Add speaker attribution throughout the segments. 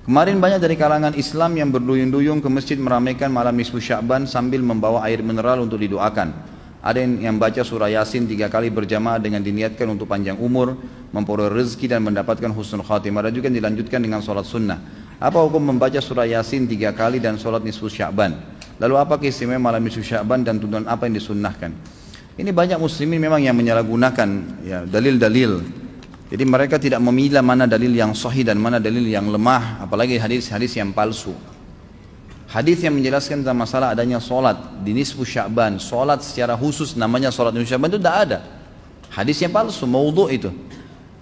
Speaker 1: Kemarin banyak dari kalangan Islam yang berduyun-duyung ke masjid meramaikan malam nisfu Sya'ban sambil membawa air mineral untuk didoakan. Ada yang baca surah Yasin 3 kali berjamaah dengan diniatkan untuk panjang umur, memperoleh rezeki dan mendapatkan husnul khatimah. Ada juga yang dilanjutkan dengan sholat sunnah. Apa hukum membaca surah Yasin 3 kali dan sholat nisfu Sya'ban? Lalu apa keistimewaan malam nisfu Sya'ban dan tuntunan apa yang disunnahkan? Ini banyak muslimin memang yang menyalahgunakan ya, dalil-dalil. Jadi mereka tidak memilah mana dalil yang sahih dan mana dalil yang lemah, apalagi hadis-hadis yang palsu. Hadis yang menjelaskan tentang masalah adanya solat di nisfu Sya'ban, solat secara khusus namanya solat nisfu Sya'ban itu tidak ada. Hadisnya palsu, maudhu' itu.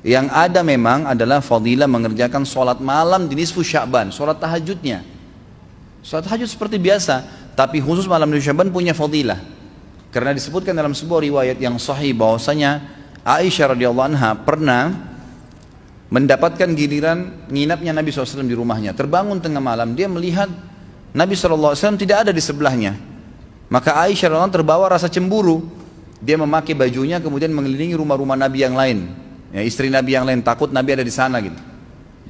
Speaker 1: Yang ada memang adalah fadilah mengerjakan solat malam di nisfu Sya'ban, solat tahajudnya. Solat tahajud seperti biasa, tapi khusus malam nisfu Sya'ban punya fadilah. Karena disebutkan dalam sebuah riwayat yang sahih bahwasanya Aisyah radhiyallahu anha pernah mendapatkan giliran nginapnya Nabi SAW di rumahnya. Terbangun tengah malam, dia melihat Nabi SAW tidak ada di sebelahnya. Maka Aisyah radhiyallahu anha terbawa rasa cemburu. Dia memakai bajunya kemudian mengelilingi rumah-rumah Nabi yang lain. Ya, istri Nabi yang lain takut Nabi ada di sana gitu.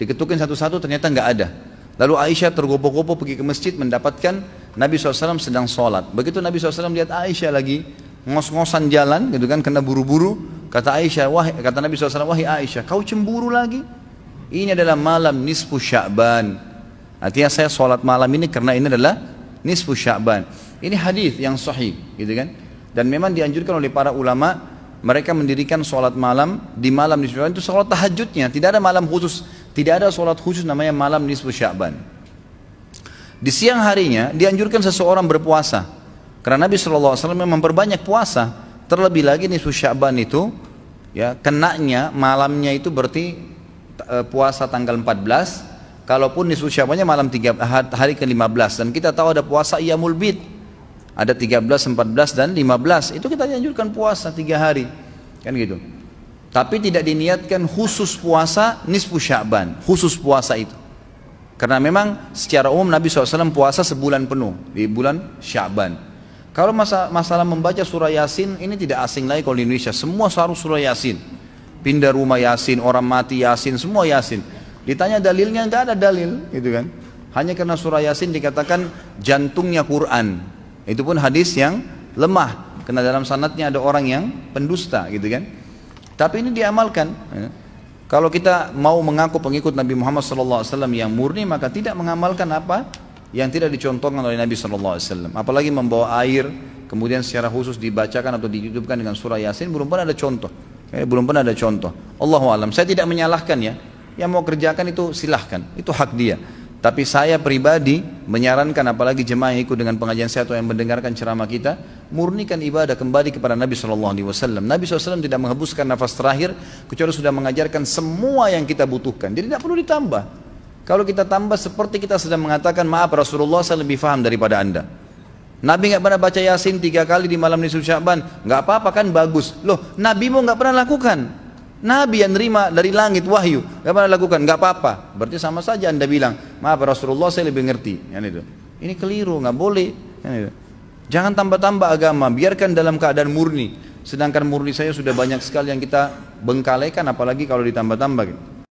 Speaker 1: Diketukin satu-satu ternyata nggak ada. Lalu Aisyah tergopoh-gopoh pergi ke masjid mendapatkan Nabi SAW sedang sholat. Begitu Nabi SAW lihat Aisyah lagi ngos-ngosan jalan gitu kan, kena buru-buru, kata Nabi SAW, wahai Aisyah, kau cemburu lagi? Ini adalah malam nisfu Sya'ban. Artinya saya sholat malam ini karena ini adalah nisfu Sya'ban. Ini hadis yang sahih gitu kan. Dan memang dianjurkan oleh para ulama, mereka mendirikan sholat malam di malam nisfu Sya'ban itu sholat tahajudnya, tidak ada malam khusus, tidak ada sholat khusus namanya malam nisfu Sya'ban. Di siang harinya dianjurkan seseorang berpuasa. Karena Nabi SAW memperbanyak puasa, terlebih lagi nisfu Sya'ban itu, ya kenanya malamnya itu berarti puasa tanggal 14, kalaupun nisfu Sya'bannya malam hari ke-15, dan kita tahu ada puasa Iyamul Bid, ada 13, 14 dan 15, itu kita anjurkan puasa 3 hari, kan gitu. Tapi tidak diniatkan khusus puasa nisfu Sya'ban, khusus puasa itu. Karena memang secara umum Nabi SAW puasa sebulan penuh di bulan Sya'ban. Kalau masalah membaca surah Yasin, ini tidak asing lagi kalau di Indonesia. Semua harus surah Yasin. Pindah rumah Yasin, orang mati Yasin, semua Yasin. Ditanya dalilnya, nggak ada dalil, gitu kan. Hanya karena surah Yasin dikatakan jantungnya Quran. Itu pun hadis yang lemah. Karena dalam sanadnya ada orang yang pendusta, gitu kan. Tapi ini diamalkan. Ya. Kalau kita mau mengaku pengikut Nabi Muhammad SAW yang murni, maka tidak mengamalkan apa yang tidak dicontohkan oleh Nabi SAW. Apalagi membawa air kemudian secara khusus dibacakan atau ditutupkan dengan surah Yasin, belum pernah ada contoh. Belum pernah ada contoh. Allahu a'lam. Saya tidak menyalahkan ya, yang mau kerjakan itu silahkan, itu hak dia. Tapi saya pribadi menyarankan, apalagi jemaah yang ikut dengan pengajian saya atau yang mendengarkan ceramah kita, murnikan ibadah kembali kepada Nabi SAW. Nabi SAW tidak menghembuskan nafas terakhir kecuali sudah mengajarkan semua yang kita butuhkan. Jadi tidak perlu ditambah. Kalau kita tambah seperti kita sedang mengatakan, maaf Rasulullah saya lebih faham daripada anda. Nabi nggak pernah baca Yasin 3 kali di malam nisfu Sya'ban, nggak apa-apa kan, bagus. Loh, Nabi mau nggak pernah lakukan. Nabi yang nerima dari langit wahyu nggak pernah lakukan, nggak apa-apa. Berarti sama saja anda bilang, maaf Rasulullah saya lebih ngerti. Ini keliru, nggak boleh. Jangan tambah-tambah agama, biarkan dalam keadaan murni. Sedangkan murni saya sudah banyak sekali yang kita bengkalaikan, apalagi kalau ditambah-tambah. Gitu.